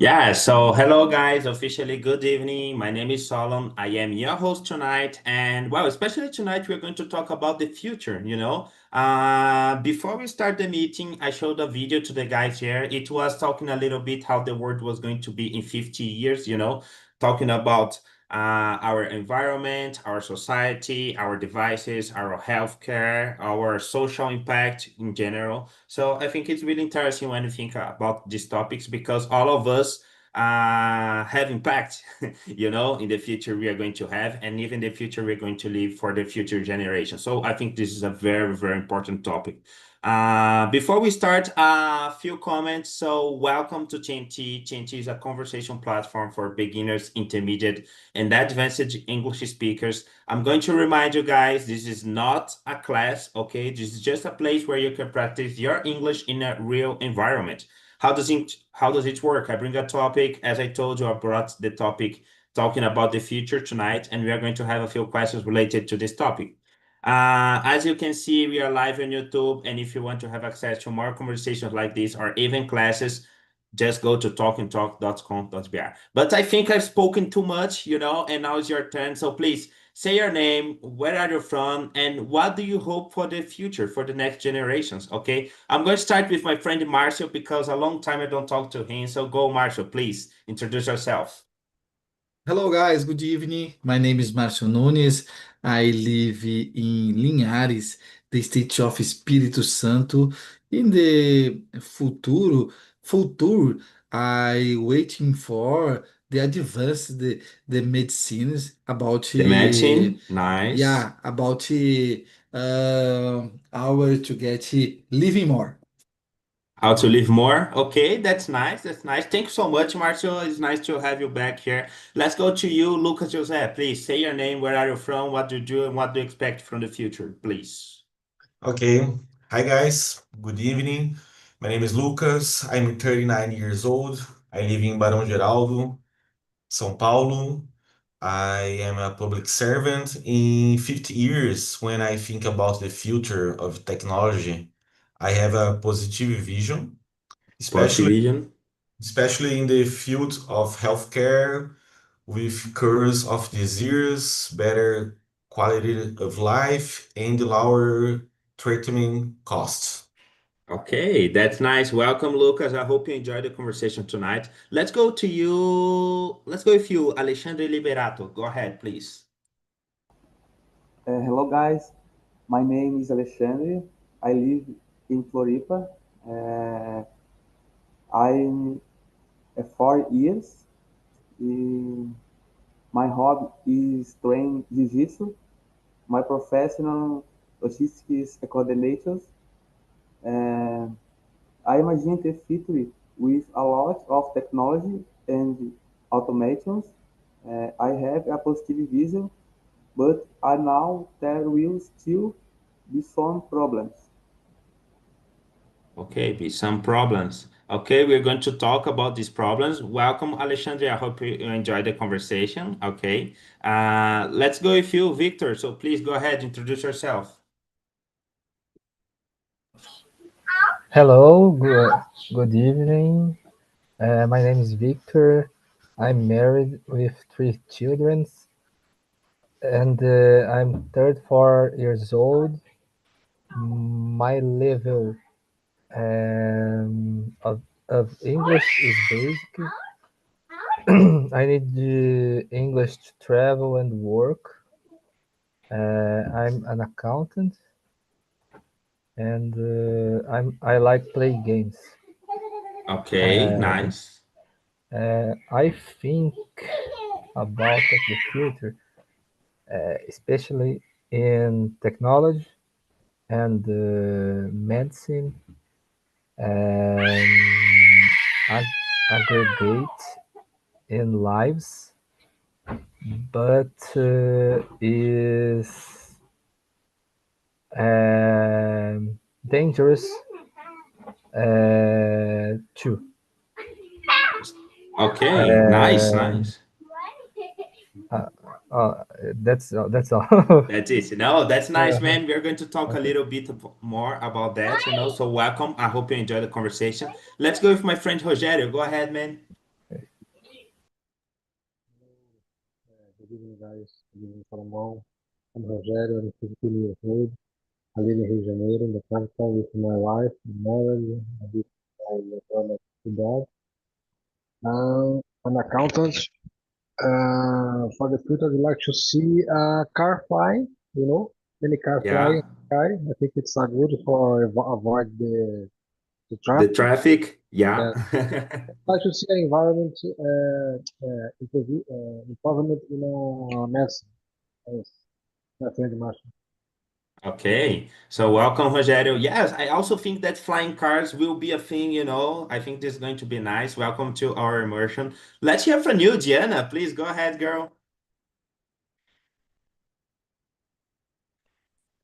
Yeah, so hello guys, officially good evening. My name is Solon. I am your host tonight. And well, especially tonight, we're going to talk about the future. Before we start the meeting, I showed a video to the guys here. It was talking a little bit how the world was going to be in 50 years, talking about our environment, our society, our devices, our healthcare, our social impact in general. So I think it's really interesting when you think about these topics because all of us have impact, in the future we are going to have, and even the future we're going to leave for the future generation. So I think this is a very, very important topic. Before we start, a few comments. So welcome to TNT. TNT is a conversation platform for beginners, intermediate, and advanced English speakers. I'm going to remind you guys, this is not a class, okay? This is just a place where you can practice your English in a real environment. How does it work? I bring a topic. As I told you, I brought the topic talking about the future tonight, and we are going to have a few questions related to this topic. As you can see, we are live on YouTube, and if you want to have access to more conversations like this or even classes, just go to talkandtalk.com.br. But I think I've spoken too much, and now it's your turn. So please say your name, where are you from, and what do you hope for the future, for the next generations, okay? I'm going to start with my friend Marcio because a long time I don't talk to him. So go, Marcio, please introduce yourself. Hello, guys. Good evening. My name is Márcio Nunes. I live in Linhares, the state of Espírito Santo. In the futuro, I waiting for the advance the medicines about The medicine, nice. about our to get living more. How to live more. Okay, that's nice. That's nice. Thank you so much, Marcio. It's nice to have you back here. Let's go to you, Lucas José. Please say your name, where are you from, what do you do, and what do you expect from the future, please. Okay. Hi, guys. Good evening. My name is Lucas. I'm 39 years old. I live in Barão Geraldo, São Paulo. I am a public servant. In 50 years, when I think about the future of technology, I have a positive vision, Positive especially vision. especially in the field of healthcare with cures of disease, better quality of life, and lower treatment costs. Okay, that's nice. Welcome, Lucas. I hope you enjoyed the conversation tonight. Let's go to you. Let's go with you, Alexandre Liberato. Go ahead, please. Hello guys, my name is Alexandre. I live in Floripa. I'm 4 years. E my hobby is train jiu-jitsu. My professional logistics coordinators. Uh, I imagine the future with a lot of technology and automations. I have a positive vision, but I know there will still be some problems. Okay, be some problems. Okay, we're going to talk about these problems. Welcome, Alexandre. I hope you enjoyed the conversation. Okay, let's go with you, Victor. So please go ahead, introduce yourself. Hello, good evening. My name is Victor. I'm married with 3 children, and I'm 34 years old. My level of English is basic. I need English to travel and work. I'm an accountant, and I like play games. Okay, Uh, nice. I think about the future, especially in technology and medicine and aggregate in lives, but is dangerous too. Okay, nice, Um, nice. uh, uh, that's all. That's it. No, that's nice, Uh, man. We're going to talk a okay. little bit more about that. So welcome. I hope you enjoy the conversation. Let's go with my friend Rogerio. Go ahead, man. guys. This is Salomão. I'm Rogério. I'm 15 years old. I live in Rio de Janeiro, in the capital, with my wife, married, with my brother, dad. I'm an accountant. For the future, I'd like to see a car flying, many car flying Yeah, sky. I think it's good for avoid the the traffic. traffic. Yeah. Yeah. I like to see an environment, improvement, mess. Yes, my friend Marshall. Okay, so welcome, Rogério. Yes, I also think that flying cars will be a thing, you know. I think this is going to be nice. Welcome to our immersion. Let's hear from you, Diana. Please go ahead, girl.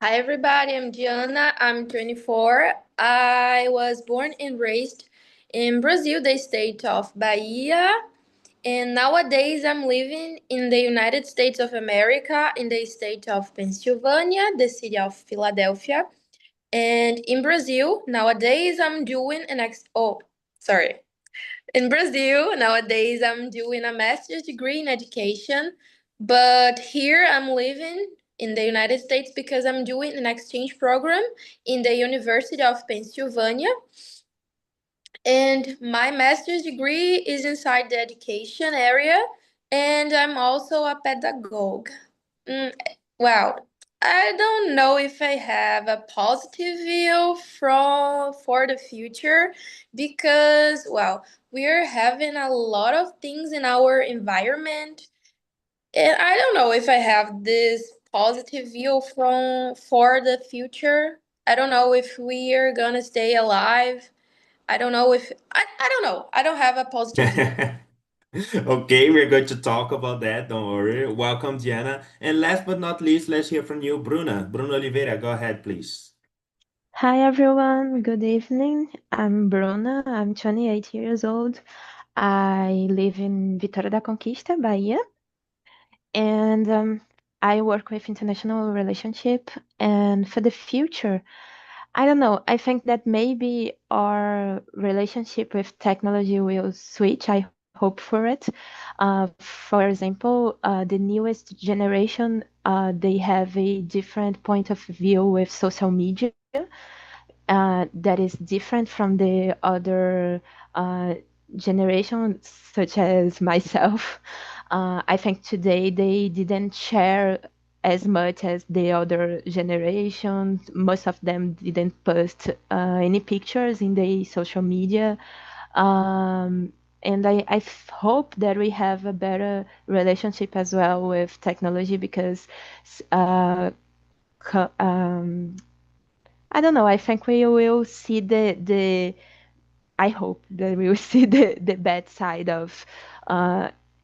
Hi everybody, I'm Diana. I'm 24. I was born and raised in Brazil, the state of Bahia, and nowadays I'm living in the United States of America, in the state of Pennsylvania, the city of Philadelphia. And in Brazil, nowadays I'm doing sorry. In Brazil, nowadays I'm doing a master's degree in education, but here I'm living in the United States because I'm doing an exchange program in the University of Pennsylvania. And my master's degree is inside the education area, and I'm also a pedagogue. Mm, well, I don't know if I have a positive view for the future because, well, we're having a lot of things in our environment, and I don't know if I have this positive view for the future. I don't know if we are gonna stay alive. I don't know if I don't know. I don't have a positive view. Okay, we're going to talk about that. Don't worry. Welcome, Diana. And last but not least, let's hear from you, Bruna. Bruna Oliveira, go ahead, please. Hi everyone, good evening. I'm Bruna, I'm 28 years old. I live in Vitória da Conquista, Bahia, and I work with international relationship. And for the future, I don't know, I think that maybe our relationship with technology will switch. I hope for it. For example, the newest generation, they have a different point of view with social media that is different from the other generation, such as myself. I think today they didn't share as much as the other generations. Most of them didn't post any pictures in the social media. And hope that we have a better relationship as well with technology because co- um, I don't know. I think we will see the I hope that we will see the bad side of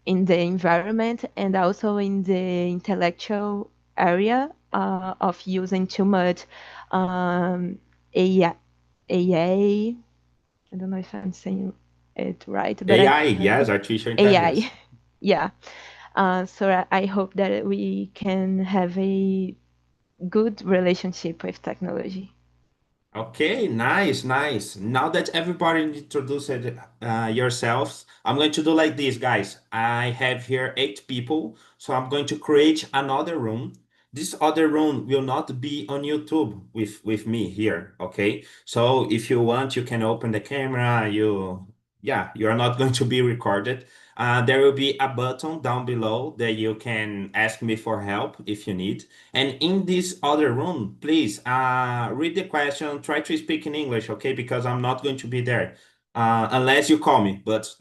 in the environment and also in the intellectual area of using too much AI. I don't know if I'm saying it right, but AI, yes, artificial intelligence. AI. Yeah. So I hope that we can have a good relationship with technology. Okay, nice, nice. Now that everybody introduced yourselves, I'm going to do like this, guys. I have here 8 people, so I'm going to create another room. This other room will not be on YouTube with me here, okay? So if you want, you can open the camera. You are not going to be recorded. There will be a button down below that you can ask me for help if you need. And in this other room, please read the question, try to speak in English, okay? Because I'm not going to be there unless you call me. But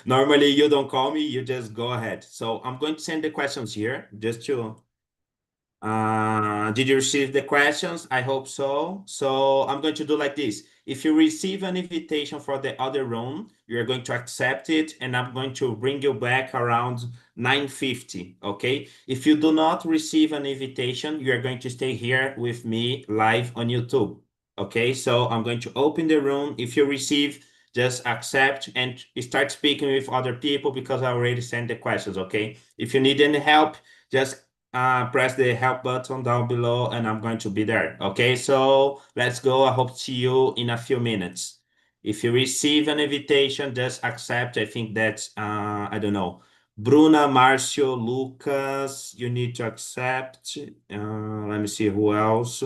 normally you don't call me, you just go ahead. So I'm going to send the questions here just to. Did you receive the questions? I hope so. So I'm going to do like this. If you receive an invitation for the other room, you're going to accept it, and I'm going to bring you back around 9:50, okay? If you do not receive an invitation, you're going to stay here with me live on YouTube, okay? So I'm going to open the room. If you receive, just accept and start speaking with other people because I already sent the questions, okay? If you need any help, just press the help button down below and I'm going to be there. Okay, so let's go. I hope to see you in a few minutes. If you receive an invitation, just accept. I think that's, I don't know, Bruna, Marcio, Lucas, you need to accept. Let me see who else.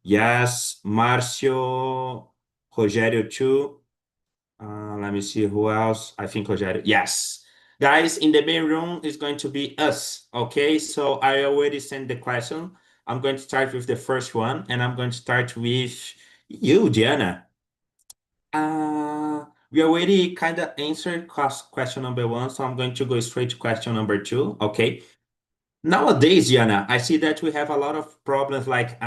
Yes, Marcio, Rogério too. Let me see who else. I think Rogério. Yes. Guys, in the main room is going to be us. Okay, so I already sent the question. I'm going to start with the first one, and I'm going to start with you, Diana. We already kind of answered question number one, so I'm going to go straight to question number two. Okay. Nowadays, Diana, I see that we have a lot of problems like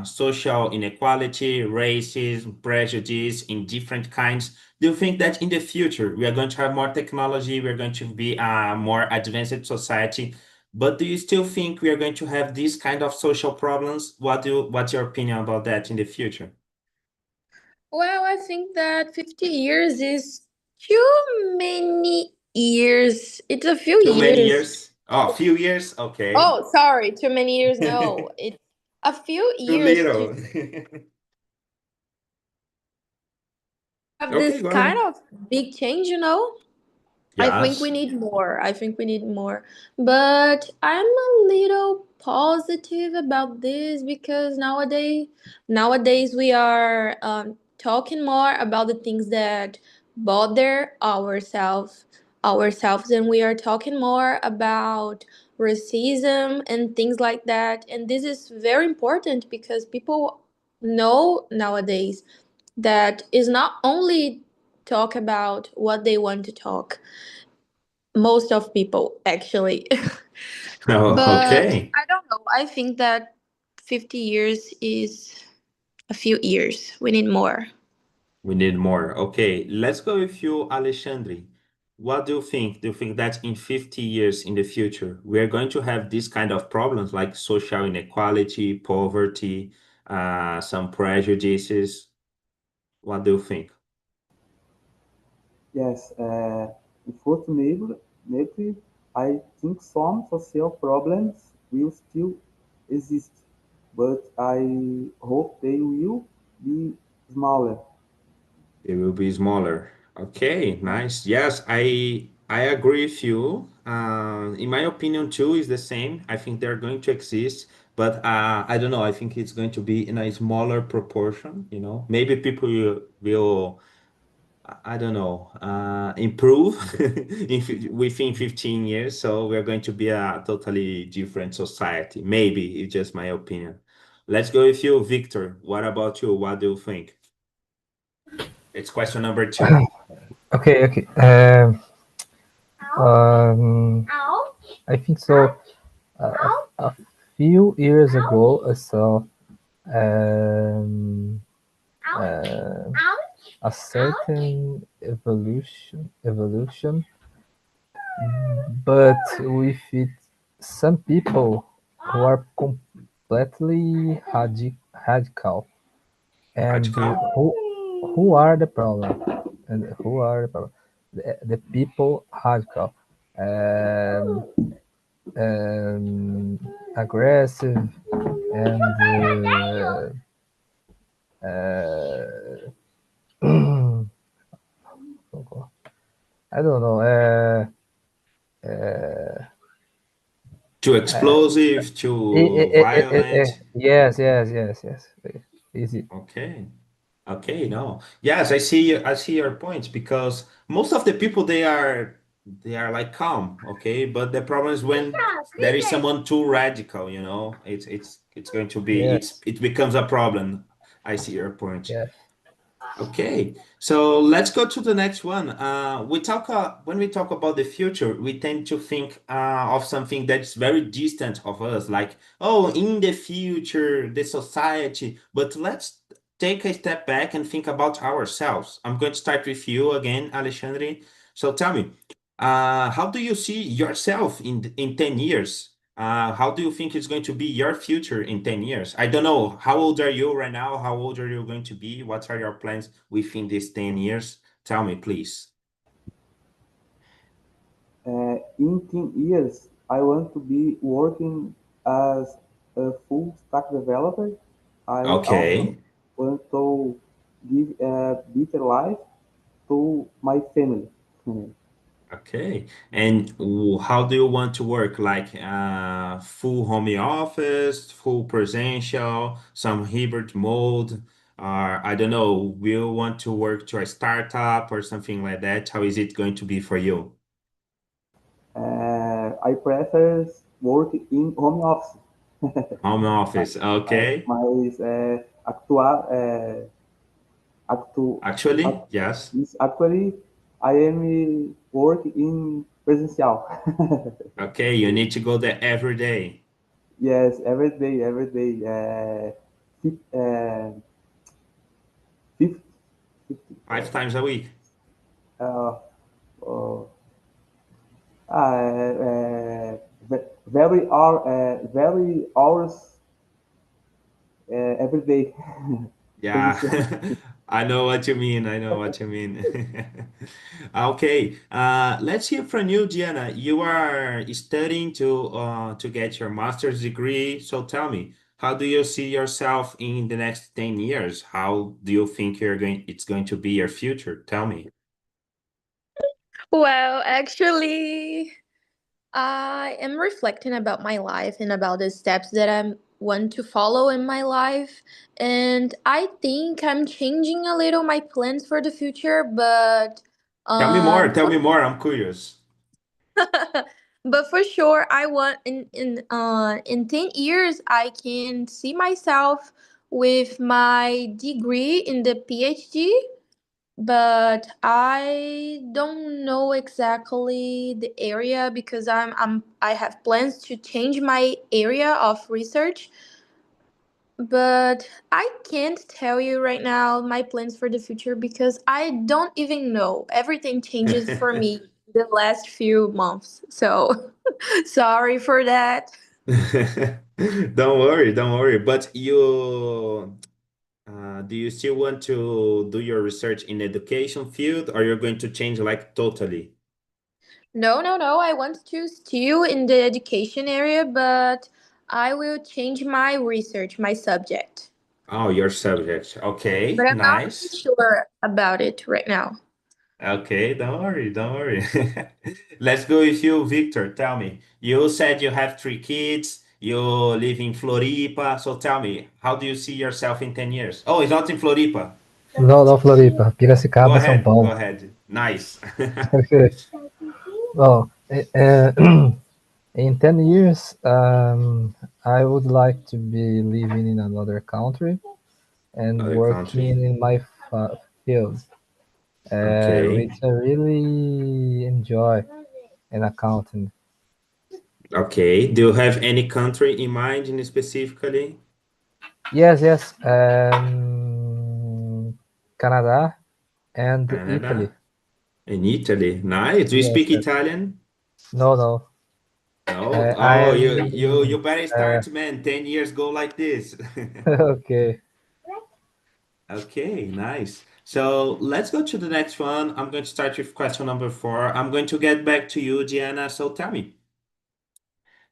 social inequality, racism, prejudice in different kinds. Do you think that in the future we are going to have more technology, we are going to be a more advanced society, but do you still think we are going to have these kind of social problems? What's your opinion about that in the future? Well, I think that 50 years is too many years. It's a few Too many years. years? Oh, a few years? Okay. Oh, sorry, too many years. No, it's a few Too years to little. have Okay, this go kind ahead. of big change, you know? I think we Yes. need more. I think we need more. But I'm a little positive about this because nowadays we are talking more about the things that bother ourselves, and we are talking more about racism and things like that. And this is very important because people know nowadays that is not only talk about what they want to talk, most of people actually. Oh, But okay. I don't know, I think that 50 years is a few years. We need more. We need more. Okay, let's go with you, Alexandre. What do you think? Do you think that in 50 years in the future, we are going to have these kind of problems like social inequality, poverty, some prejudices? What do you think? Yes, unfortunately, I think some social problems will still exist, but I hope they will be smaller. It will be smaller. Okay, nice. Yes, I agree with you. In my opinion, too, is the same. I think they're going to exist, but I don't know. I think it's going to be in a smaller proportion, you know. Maybe people will I don't know, improve within 15 years. So we're going to be a totally different society. Maybe it's just my opinion. Let's go with you, Victor. What about you? What do you think? It's question number two. Okay, okay. I think so. A few years ago, I saw um, uh, a certain evolution, but with it, some people who are completely radical, and Radical? who are the problem? And who are the problem? The people radical, um, aggressive, and I don't know. Uh, Too explosive, too violent? yes, yes, yes, yes. Easy. Okay. Okay, no. Yes, I see your point because most of the people they are like calm, okay? But the problem is when there is someone too radical, you know, it's going to be Yes, it becomes a problem. I see your point. yes. Okay, so let's go to the next one. When we talk about the future, we tend to think of something that's very distant of us, like, oh, in the future, the society. But let's take a step back and think about ourselves. I'm going to start with you again, Alexandre. So tell me, how do you see yourself in 10 years? How do you think it's going to be your future in 10 years? I don't know. How old are you right now? How old are you going to be? What are your plans within these 10 years? Tell me, please. In 10 years, I want to be working as a full stack developer. I also Okay. want to give a better life to my family. Okay. And how do you want to work? Like full home office, full presential, some hybrid mode, or I don't know, will you want to work to a startup or something like that? How is it going to be for you? I prefer work in home office. Home office. Okay. Mas actual, Actually, yes. is actually I am work in presencial. Okay, you need to go there every day, Yes, every day, every day. Fif- uh, fif- 5 times a week. uh, uh, very hours every day. Yeah, Presencial. I know what you mean. I know what you mean. Okay, let's hear from you, Diana. You are studying to get your master's degree. So tell me, how do you see yourself in the next 10 years? How do you think it's going to be your future? Tell me. Well, actually, I am reflecting about my life and about the steps that I want to follow in my life. And I think I'm changing a little my plans for the future, but Tell me more. Tell for me more. I'm curious. but for sure I want in 10 years I can see myself with my degree in the PhD, but I don't know exactly the area because I have plans to change my area of research, but I can't tell you right now my plans for the future because I don't even know. Everything changes for me the last few months. So sorry for that. Don't worry, don't worry. But do you still want to do your research in education field, or you're going to change like totally? No, no, no. I want to still in the education area, but I will change my research, my subject. Oh, your subject. Okay, But I'm not really nice. sure about it right now. Okay, don't worry, don't worry. Let's go with you, Victor. Tell me, you said you have 3 kids, you live in Floripa. So tell me, how do you see yourself in 10 years? Oh, it's not in Floripa. Não, não, Floripa. Go Piracicaba, São ahead, go Paulo. ahead. Nice. Well, in 10 years, I would like to be living in another country and Other working country. in my field, Okay. which I really enjoy in accounting. Okay. Do you have any country in mind in specifically? Yes, yes. Canada and Italy. Canada and Italy. Nice. Do you Yes, speak yes. Italian? No, no. No. Oh, you I'm better start, man. 10 years go like this. okay. Okay, nice. So let's go to the next one. I'm going to start with question number 4. I'm going to get back to you, Gianna. So tell me.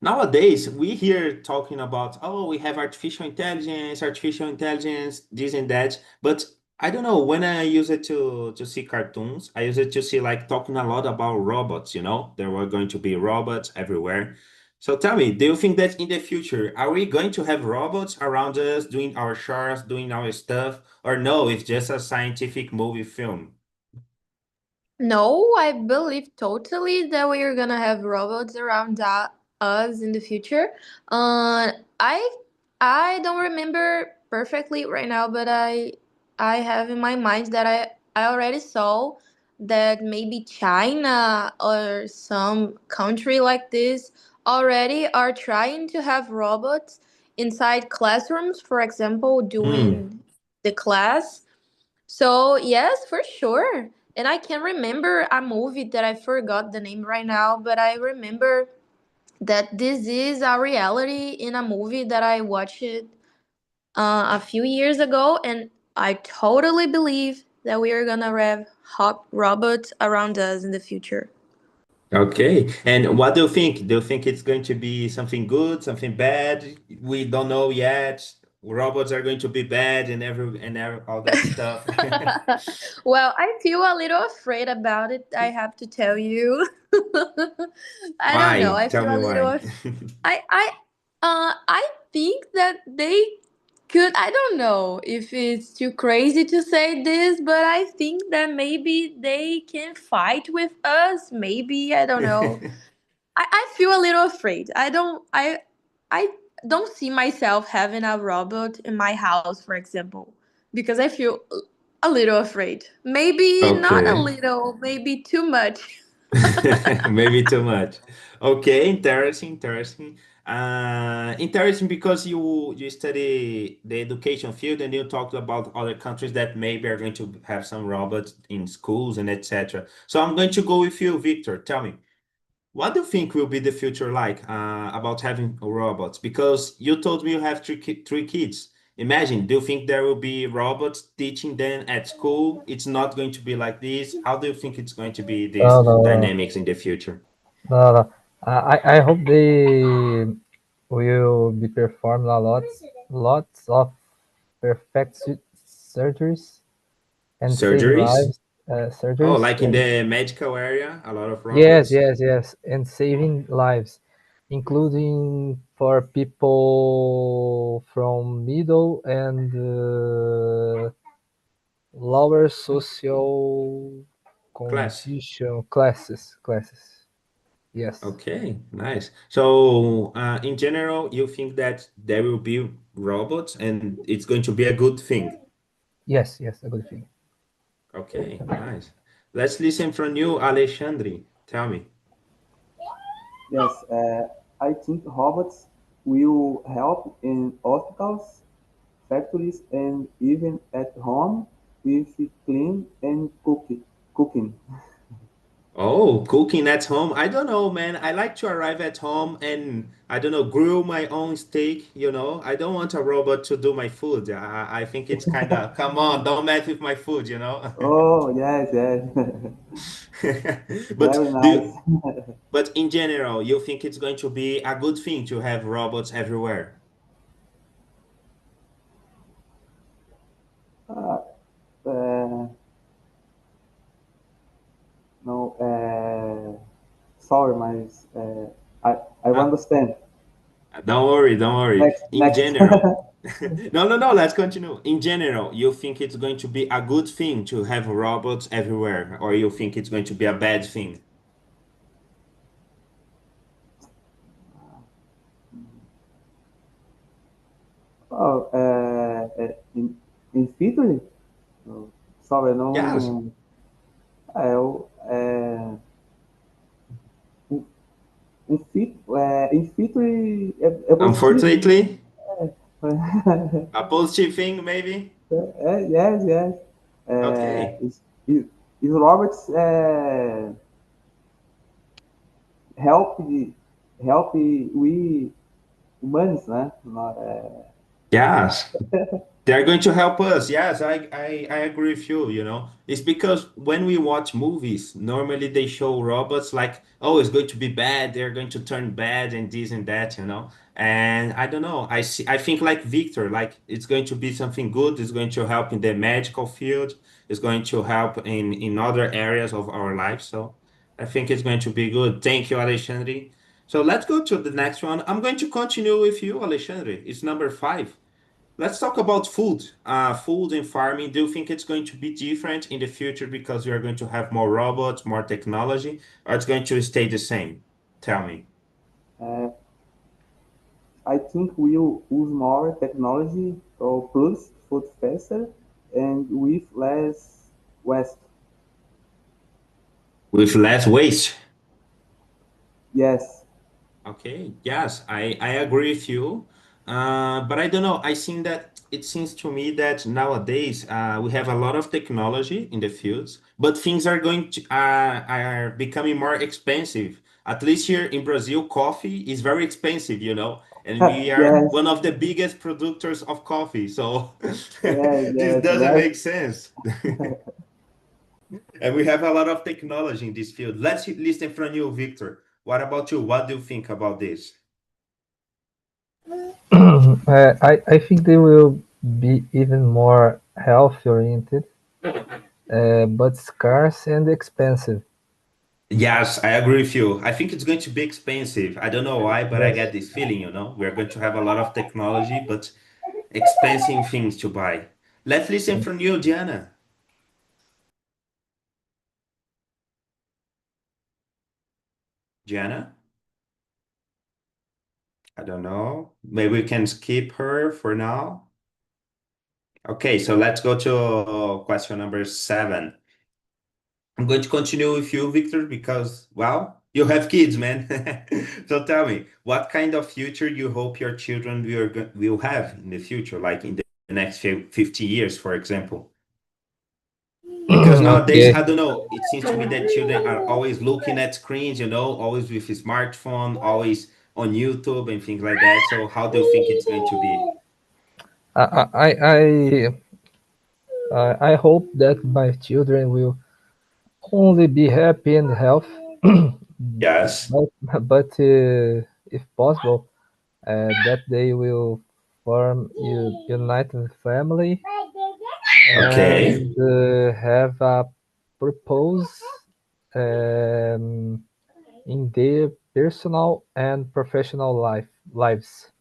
Nowadays, we hear talking about, oh, we have artificial intelligence, this and that. But I don't know, when I use it to see cartoons, I use it to see like talking a lot about robots, There were going to be robots everywhere. So tell me, do you think that in the future, are we going to have robots around us doing our chores, doing our stuff? Or no, it's just a scientific movie film? No, I believe totally that we are gonna have robots around us in the future. Uh, I I don't remember perfectly right now, but I have in my mind that I already saw that maybe China or some country like this already are trying to have robots inside classrooms, for example, Hmm. doing the class. So yes, for sure. And I can remember a movie that I forgot the name right now, but I remember that this is a reality in a movie that I watched a few years ago, and I totally believe that we are gonna have hot robots around us in the future. Okay. And what do you think? Do you think it's going to be something good, something bad? We don't know yet. robots are going to be bad and all that stuff? Well, I feel a little afraid about it, I have to tell you. I don't know. Why? I Tell feel me a little why. I think that they could, I don't know if it's too crazy to say this, but I think that maybe they can fight with us. Maybe, I don't know. I feel a little afraid. I don't see myself having a robot in my house, for example, because I feel a little afraid. Maybe not a Okay. little, maybe too much. Maybe too much. Okay, interesting. Interesting because you study the education field and you talked about other countries that maybe are going to have some robots in schools and etc. So I'm going to go with you, Victor. Tell me, what do you think will be the future like about having robots? Because you told me you have three kids. Imagine, do you think there will be robots teaching them at school? It's not going to be like this. How do you think it's going to be No, these no, no, dynamics in the future? no, no. I hope they will be performed a lots of perfect surgeries and saving Surgeries? lives. Oh, Surgeries like in and the medical area, a lot of yes, robots. yes, yes, and saving lives, including for people from middle and lower social Class. condition classes. Yes, Okay, nice. So, in general, you think that there will be robots and it's going to be a good thing? yes, yes, a good thing. Okay, nice. Let's listen from you, Alexandre. Tell me. Yes, I think robots will help in hospitals, factories, and even at home with clean and cooking. Oh, cooking at home. I don't know, man. I like to arrive at home and I don't know, grill my own steak, you know. I don't want a robot to do my food. I think it's kind of, come on, don't mess with my food, you know. Oh, yes, yes. But Very do nice. you, but in general, you think it's going to be a good thing to have robots everywhere? Uh, uh, no, sorry, mas I Uh, understand. don't worry, don't worry. Next, In next. general, no, let's continue. In general, you think it's going to be a good thing to have robots everywhere, or you think it's going to be a bad thing? Oh, in Fitri? Oh, sorry, Yes, não. Em Fitri é positivo. unfortunately, É, a positive thing, maybe. yes, yes. Okay. Is Roberts help help we humans, né? Yes. They're going to help us. Yes, I agree with you, you know. It's because when we watch movies, normally they show robots like, oh, it's going to be bad, they're going to turn bad and this and that, you know. And I don't know. I think like Victor, like it's going to be something good, it's going to help in the medical field, it's going to help in other areas of our life. So I think it's going to be good. Thank you, Alexandre. So let's go to the next one. I'm going to continue with you, Alexandre. It's number 5. Let's talk about food. Food and farming. Do you think it's going to be different in the future because we are going to have more robots, more technology, or it's going to stay the same? Tell me. Uh, I think we'll use more technology to produce food faster and with less waste. With less waste. Yes. Okay, yes, I agree with you. But I don't know. I think that it seems to me that nowadays we have a lot of technology in the fields, but things are going to are becoming more expensive. At least here in Brazil, coffee is very expensive, you know, and we are Yes. one of the biggest producers of coffee. So Yes. this Yes. doesn't Very. make sense. And we have a lot of technology in this field. Let's listen from you, Victor. What about you? What do you think about this? I think they will be even more health oriented, but scarce and expensive. Yes, I agree with you. I think it's going to be expensive. I don't know why, but I Yes. get this feeling, we're going to have a lot of technology, but expensive things to buy. Let's listen from you, Diana. Diana? I don't know. Maybe we can skip her for now. Okay, so let's go to question number 7. I'm going to continue with you, Victor, because, well, you have kids, man. So tell me, what kind of future you hope your children will have in the future, like in the next 50 years, for example? Because nowadays, Okay. I don't know, it seems to me that children are always looking at screens, always with a smartphone, always on YouTube and things like that. So how do you think it's going to be? I I I I hope that my children will only be happy and healthy, Yes. but if possible, that they will form united family Okay. and have a purpose um, in their personal and professional lives.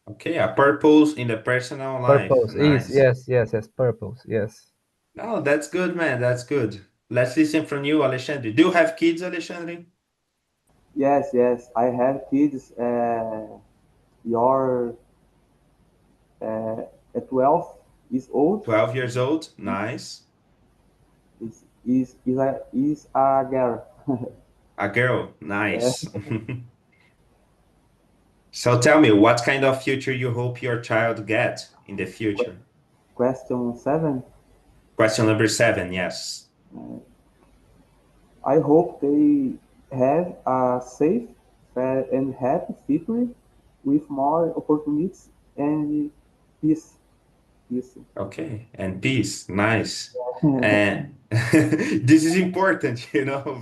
Okay, a purpose in the personal life. Purpose is Nice. yes, purpose, yes. Oh, that's good, man. That's good. Let's listen from you, Alexandre. Do you have kids, Alexandre? Yes, yes. I have kids. Your at 12 is old. 12 years old. Nice. Is a girl. A girl. Yeah. Nice. So tell me, what kind of future you hope your child gets in the future? Question 7. Question number 7, yes. I hope they have a safe, fair, and happy future with more opportunities and peace. Peace. Okay, and peace. Nice. And this is important,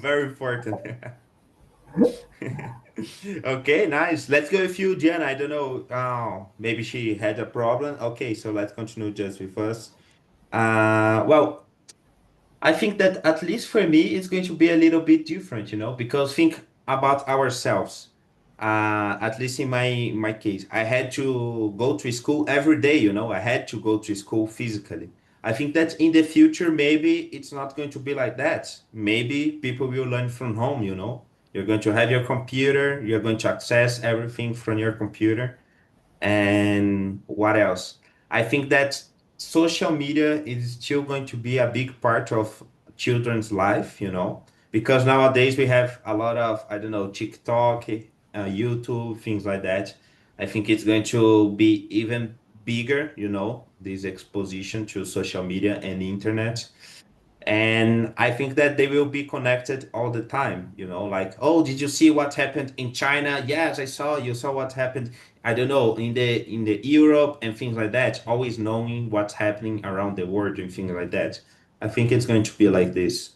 very important. Okay, nice. Let's go with you, Jen. I don't know. Maybe she had a problem. Okay, so let's continue just with us. Well, I think that at least for me, it's going to be a little bit different, because think about ourselves. At least in my case, I had to go to school every day, I had to go to school physically. I think that in the future, maybe it's not going to be like that. Maybe people will learn from home, You're going to have your computer, you're going to access everything from your computer. And what else? I think that social media is still going to be a big part of children's life, because nowadays we have a lot of, I don't know, TikTok, YouTube, things like that. I think it's going to be even bigger, this exposition to social media and internet. And I think that they will be connected all the time, like, oh, did you see what happened in China? Yes, I saw. You saw what happened, I don't know, in the Europe and things like that, always knowing what's happening around the world and things like that. I think it's going to be like this.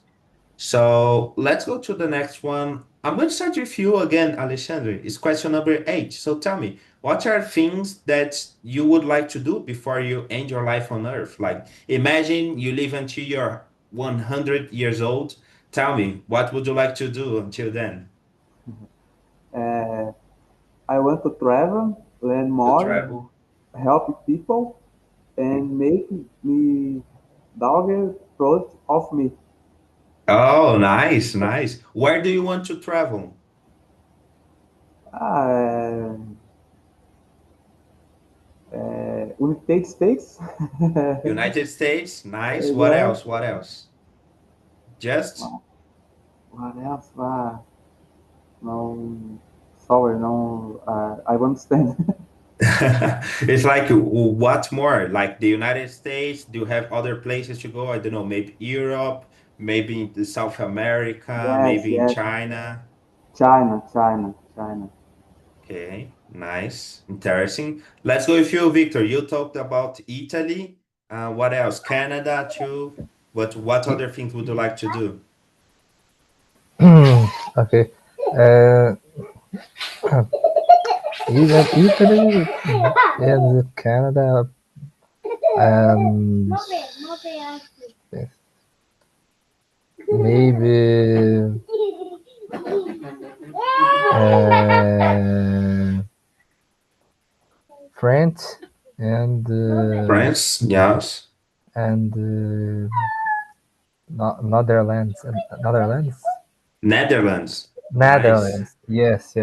So let's go to the next one. I'm going to start with you again, Alexandre. It's question number 8. So tell me, what are things that you would like to do before you end your life on Earth? Like, imagine you live until you're 100 years old. Tell me, what would you like to do until then? Uh, I want to travel, learn To more, travel? help people, and make me dog proud of me. Oh, nice, nice. Where do you want to travel? Uh, United States. United States? Nice. What Yeah. else? What else? Just? What else? No, sorry, no. I understand. It's like what more? Like the United States? Do you have other places to go? I don't know, maybe Europe, maybe in the South America, Yes, maybe in yes. China. China. Okay, nice, interesting. Let's go with you, Victor. You talked about Italy. What else? Canada too. But what other things would you like to do? Okay. Uh, Even in Canada, and maybe France and France, yes. Netherlands. Netherlands. Nice. Netherlands. Yes.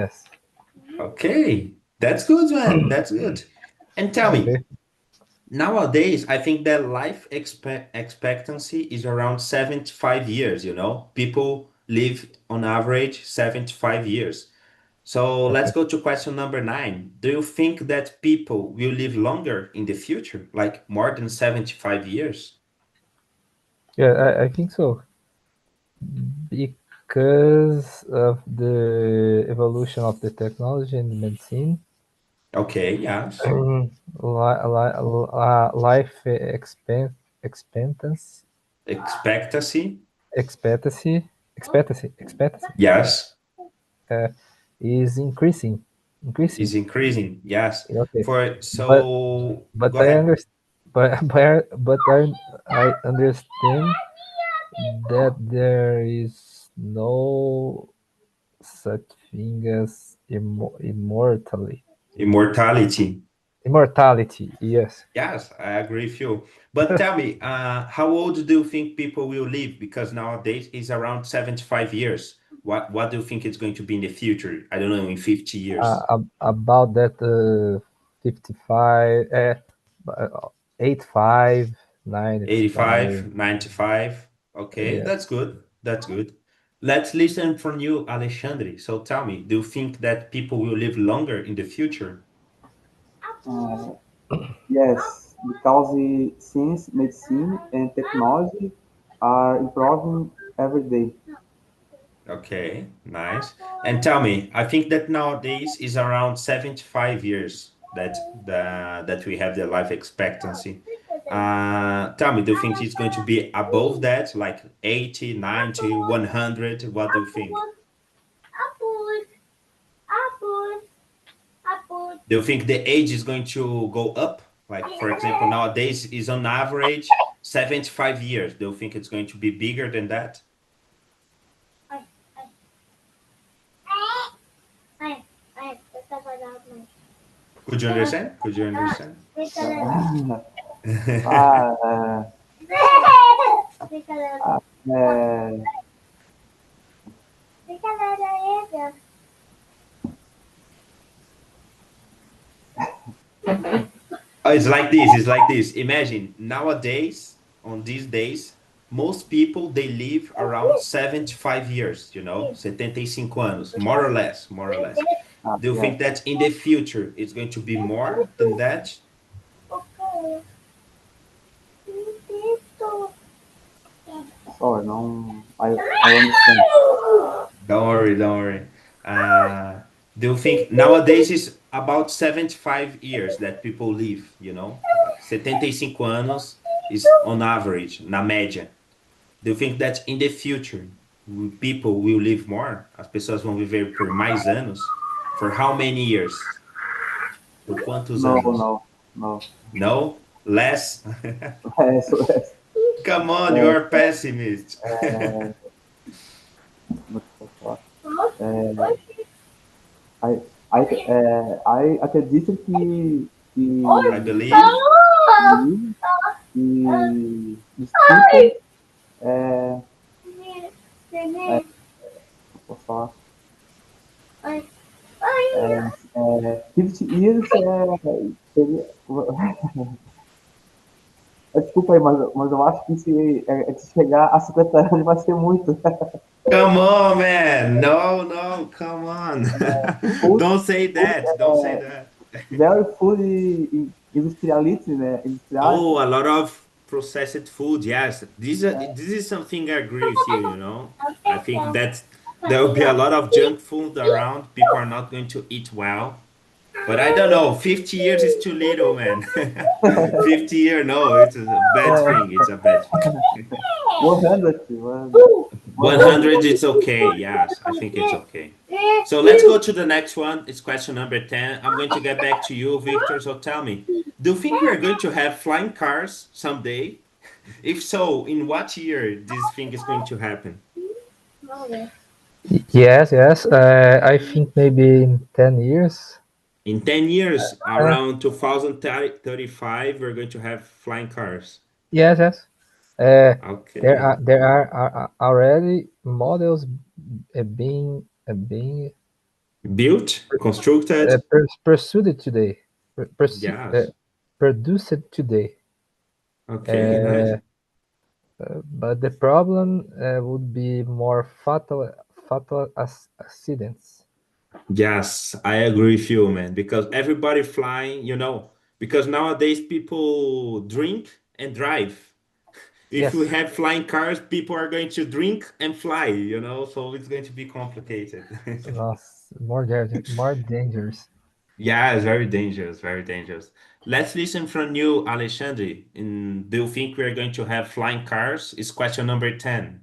Okay. That's good, man. That's good. And tell me, Okay. nowadays, I think that life expectancy is around 75 years, People live on average 75 years. So let's Okay. go to question number 9. Do you think that people will live longer in the future, like more than 75 years? Yeah, I think so. Because of the evolution of the technology and medicine, Okay, yes. life expectancy Expectancy, expectancy yes, is increasing. is increasing. Yes. Okay, For but so but go I ahead. understand. I understand that there is no such thing as Immortality. immortality. Yes. Yes, I agree with you. But tell me, how old do you think people will live? Because nowadays it's around 75 years. What do you think it's going to be in the future? I don't know, in 50 years. About that 55 85 95. 85, 95. Okay, Yeah. that's good. That's good. Let's listen from you, Alexandre. So tell me, do you think that people will live longer in the future? Uh, yes, because the science, medicine, and technology are improving every day. Okay, nice. And tell me, I think that nowadays is around 75 years that we have the life expectancy. Tell me, do you think it's going to be above that, like 80, 90, 100? What do you think? Do you think the age is going to go up? Like, for example, nowadays is on average 75 years. Do you think it's going to be bigger than that? Could you understand? Could you understand? Ah, é, Oh, it's like this. It's like this. Imagine nowadays, on these days, most people they live around 75 years, 75 anos, more or less, more or less. Do you yes. think that in the future it's going to be more than that? Sorry, não. I understand. Don't worry, don't worry. Uh, do you think nowadays is about 75 years that people live, Like 75 anos is on average, na média. Do you think that in the future people will live more? As pessoas vão viver por mais anos? For how many years? Por quantos No, anos? no, no. No? Less? É, so, Come on, you are pessimist. como é que eu posso falar? I, I acredito que, I believe. desculpa, é, posso falar? 50 years seria, desculpa aí, mas eu acho que se chegar a 50 anos vai ser muito. Come on, man. No, no, come on. Food, Don't say food, that. Don't say that. very food industriality, né? Industriality. Oh, a lot of processed food. Yes, this is something I agree with you. I think that there will be a lot of junk food around. People are not going to eat well. But I don't know, 50 years is too little, man. 50 year, no, it's a bad thing. It's a bad thing. 100, 100. 100, it's okay. Yes, I think it's okay. So let's go to the next one. It's question number 10. I'm going to get back to you, Victor. So tell me, do you think we are going to have flying cars someday? If so, in what year this thing is going to happen? Yes, yes. I think maybe in 10 years. In 10 years, around 2035, we're going to have flying cars. Yes, yes. There Okay. are already models being Built, constructed. pursued today, Yes. produced today. Okay, nice. But the problem would be more fatal accidents. Yes, I agree with you, man. Because everybody flying, because nowadays people drink and drive. If we Yes, have flying cars, people are going to drink and fly, so it's going to be complicated. more dangerous. Yeah, it's very dangerous, very dangerous. Let's listen from you, Alexandre. Do you think we're going to have flying cars? It's question number 10.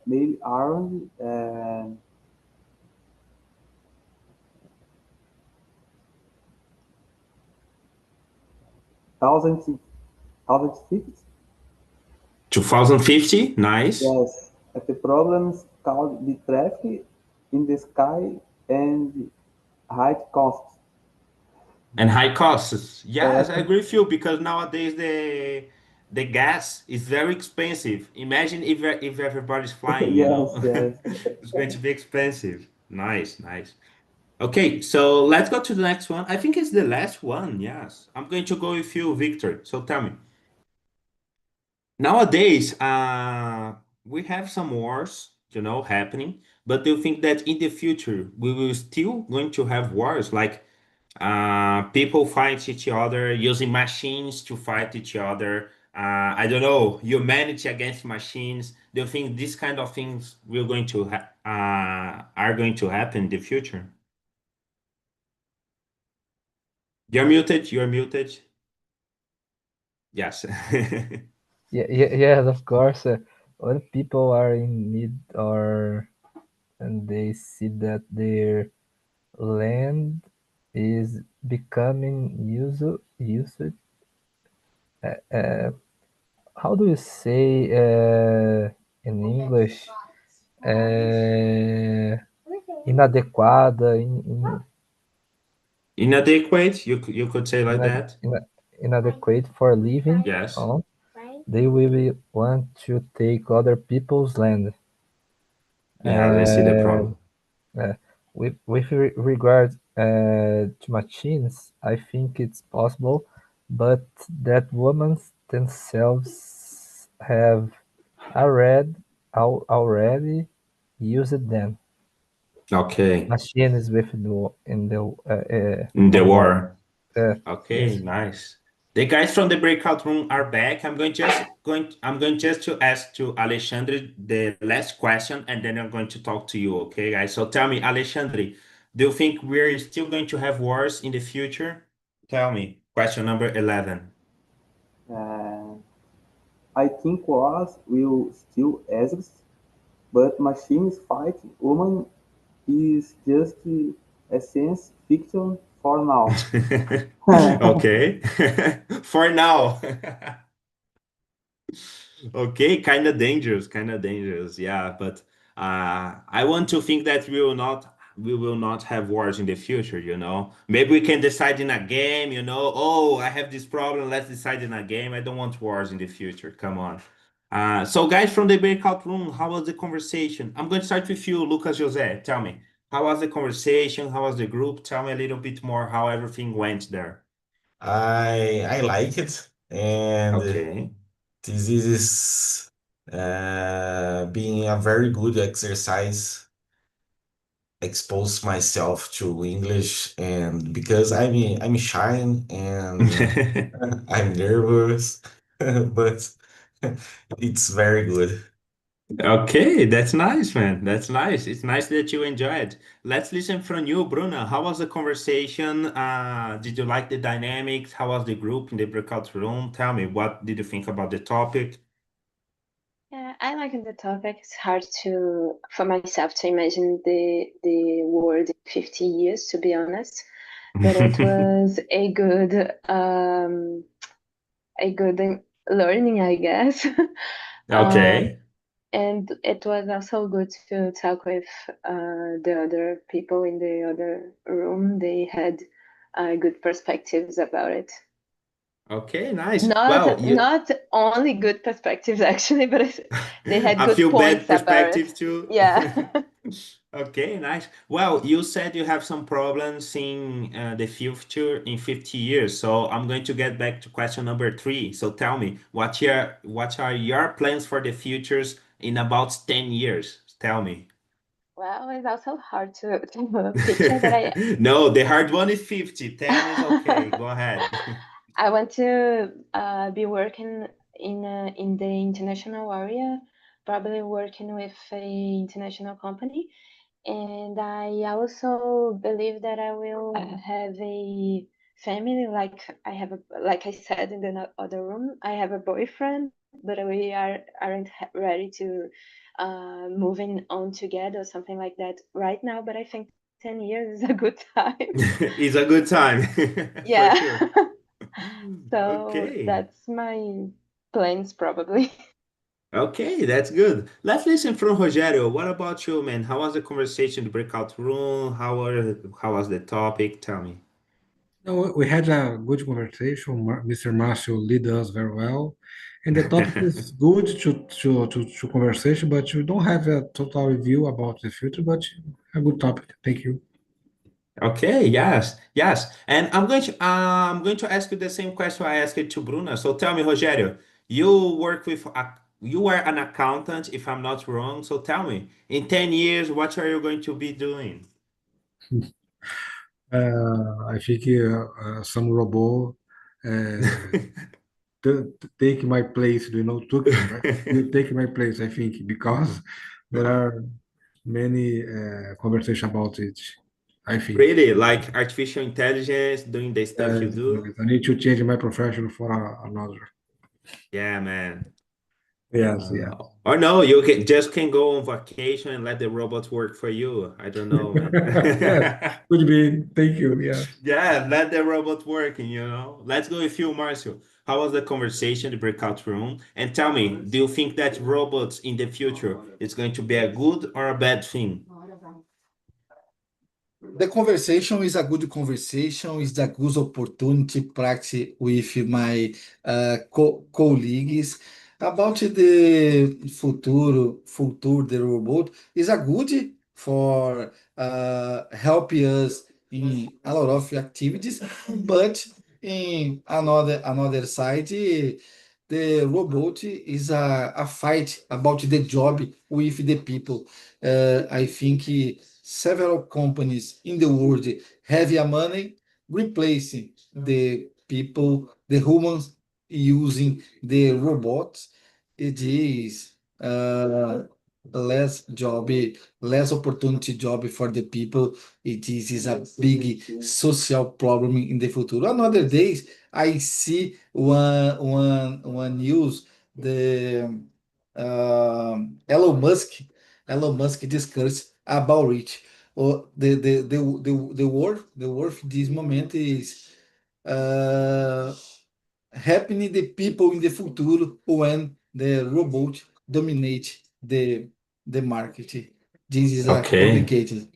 Maybe around 1050. 2050, nice. Yes, the problems caused the traffic in the sky and high costs. And high costs. Uh, Yes, I agree with you because nowadays the gas is very expensive. Imagine if everybody's flying, yes, yes. It's going to be expensive. Nice, nice. Okay, so let's go to the next one. I think it's the last one. Yes. I'm going to go with you, Victor. So tell me. Nowadays, we have some wars, happening, but do you think that in the future we will still going to have wars like people fight each other using machines to fight each other? I don't know, humanity against machines. Do you think these kind of things will going to are going to happen in the future? You're muted. You're muted. Yes. Yes, of course. When people are in need or and they see that their land is becoming used. Uh, how do you say in English? Uh, inadequada, Inadequate. You could say like ina- that. inadequate for living Yes. on. They will want to take other people's land. Yes, I see the Uh, problem. uh, with regard to machines, I think it's possible, but that women themselves have already used them. Okay. Machines with in the In the on war. war. Okay, Yes. nice. The guys from the breakout room are back. I'm going just to ask to Alexandre the last question, and then I'm going to talk to you, okay, guys? So tell me, Alexandre, do you think we're still going to have wars in the future? Tell me. Question number 11. uh, I think wars will still exist, but machines fight human is just a science fiction for now. Okay. For now. Okay, kind of dangerous. Yeah, but I want to think that we will not have wars in the future. Maybe we can decide in a game. Oh, I have this problem, let's decide in a game. I don't want wars in the future. Come on. So guys from the breakout room, how was the conversation? I'm going to start with you, Lucas Jose. Tell me, how was the conversation? How was the group? Tell me a little bit more how everything went there. I like it, and Okay. this is being a very good exercise. Expose myself to English, and because I'm shy and I'm nervous, but it's very good. Okay, that's nice, man. That's nice. It's nice that you enjoyed. Let's listen from you, Bruna. How was the conversation? Did you like the dynamics? How was the group in the breakout room? Tell me, what did you think about the topic? Yeah, I like the topic. It's hard to for myself to imagine the world in 50 years, to be honest. But it was a good learning, I guess. Um, Okay. and it was also good to talk with the other people in the other room. They had good perspectives about it. Okay, nice. Well, Not only good perspectives actually, but they had a good few bad points about it. perspectives too. Yeah. Okay, nice. Well, you said you have some problems in the future in 50 years. So I'm going to get back to question number three. So tell me, what are your plans for the futures in about 10 years? Tell me. Well, it's also hard to picture, but No, the hard one is 50. 10 is okay. Go ahead. I want to be working in the international area, probably working with a international company. And I also believe that I will have a family, like I said in the other room, I have a boyfriend, but we aren't ready to moving on together or something like that right now. But I think 10 years is a good time. It's a good time for Yeah. sure. So Okay. that's my plans probably. Okay, that's good. Let's listen from Rogério. What about you, man? How was the conversation, the breakout room? How was the topic? Tell me. No, we had a good conversation. Mr. Marcio lead us very well, and the topic is good to conversation, but you don't have a total review about the future, but a good topic. Thank you. Okay, yes, yes. And I'm going to ask you the same question I asked to Bruna. So tell me, Rogério, you are an accountant, if I'm not wrong. So tell me, in 10 years, what are you going to be doing? I think some robot uh, take my place. You know, will take my place. I think because there are many conversation about it. I think. Really, like artificial intelligence doing the stuff you Yes, do? yes. I need to change my profession for another. Yeah, man. Yes, yeah. Or no, you can go on vacation and let the robots work for you. I don't know, man. Yes, could be. Thank you. Yeah. Yeah, let the robot work. Let's go with you, Marcio. How was the conversation, the breakout room? And tell me, do you think that robots in the future is going to be a good or a bad thing? The conversation is a good conversation, is a good opportunity to practice with my colleagues about the future the robot is a good for help us in a lot of activities, but in another side, the robot is a fight about the job with the people. I think several companies in the world have a money replacing the people, the humans using the robots. It is less job, less opportunity job for the people. Is a big social problem in the future. Another days, I see one news the Elon Musk discussed about it. Or the worth this moment is uh, happening the people in the future when the robot dominate the market. This is a Okay. complicated.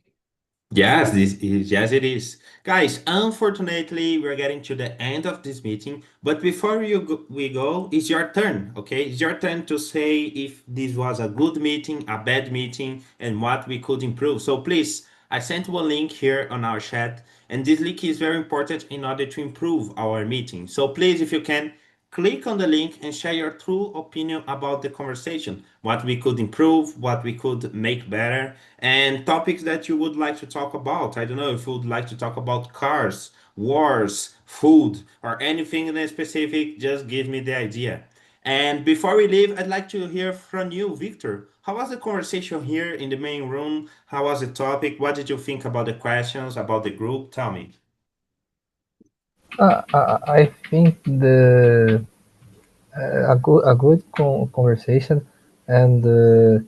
Yes, it is. Guys, unfortunately, we're getting to the end of this meeting, but before we go, it's your turn, okay? It's your turn to say if this was a good meeting, a bad meeting, and what we could improve. So please, I sent one link here on our chat, and this link is very important in order to improve our meeting. So please, if you can, click on the link and share your true opinion about the conversation, what we could improve, what we could make better, and topics that you would like to talk about. I don't know if you would like to talk about cars, wars, food, or anything in specific, just give me the idea. And before we leave, I'd like to hear from you, Victor. How was the conversation here in the main room? How was the topic? What did you think about the questions, about the group? Tell me. I think a good conversation, and the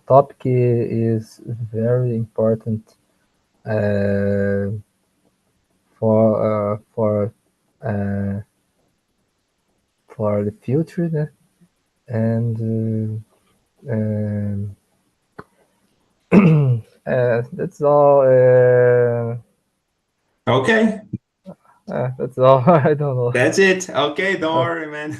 topic is very important for for the future, né? And that's all. Okay. That's all. I don't know. That's it. Okay, don't worry, man.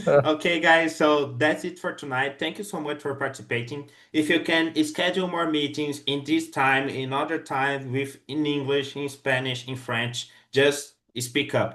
Okay, guys, so that's it for tonight. Thank you so much for participating. If you can schedule more meetings in this time, in other times, with in English, in Spanish, in French, just speak up.